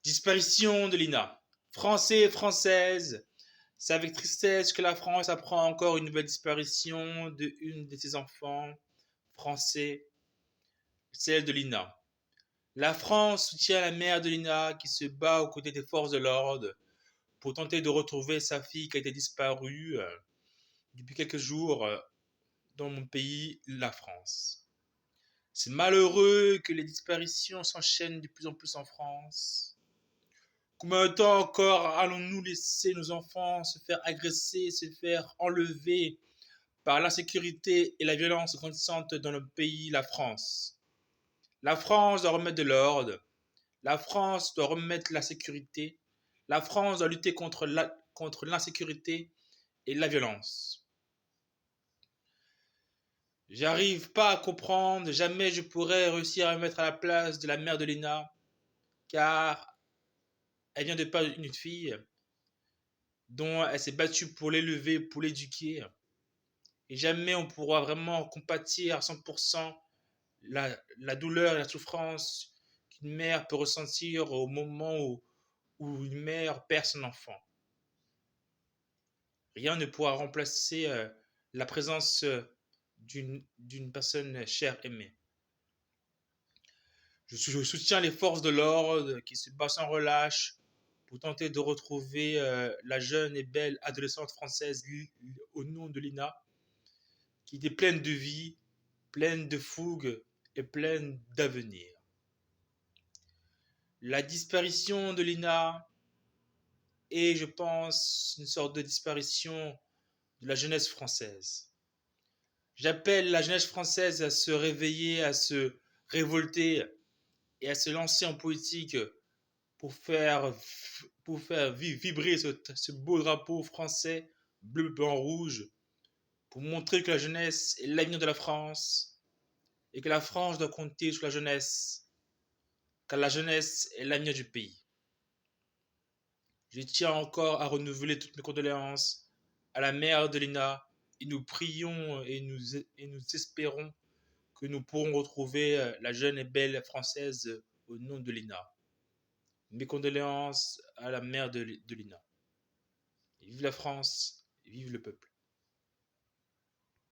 Disparition de Lina. Français et Françaises, c'est avec tristesse que la France apprend encore une nouvelle disparition de une de ses enfants français, celle de Lina. La France soutient la mère de Lina qui se bat aux côtés des forces de l'ordre pour tenter de retrouver sa fille qui a été disparue depuis quelques jours dans mon pays, la France. C'est malheureux que les disparitions s'enchaînent de plus en plus en France. Combien de temps encore allons-nous laisser nos enfants se faire agresser, se faire enlever par l'insécurité et la violence grandissante dans notre pays, la France? La France doit remettre de l'ordre. La France doit remettre la sécurité. La France doit lutter contre l'insécurité et la violence. J'arrive pas à comprendre, jamais je pourrais réussir à me mettre à la place de la mère de Lena, car elle vient de perdre une fille dont elle s'est battue pour l'élever, pour l'éduquer. Et jamais on pourra vraiment compatir à 100% la douleur et la souffrance qu'une mère peut ressentir au moment où une mère perd son enfant. Rien ne pourra remplacer la présence d'une personne chère, aimée. Je soutiens les forces de l'ordre qui se battent sans relâche pour tenter de retrouver la jeune et belle adolescente française au nom de Lina, qui était pleine de vie, pleine de fougue et pleine d'avenir. La disparition de Lina est, je pense, une sorte de disparition de la jeunesse française. J'appelle la jeunesse française à se réveiller, à se révolter et à se lancer en politique pour faire, vibrer ce beau drapeau français bleu, blanc, rouge, pour montrer que la jeunesse est l'avenir de la France et que la France doit compter sur la jeunesse, car la jeunesse est l'avenir du pays. Je tiens encore à renouveler toutes mes condoléances à la mère de Lina et nous prions et nous espérons que nous pourrons retrouver la jeune et belle française au nom de Lina. Mes condoléances à la mère de Lina. Et vive la France, et vive le peuple.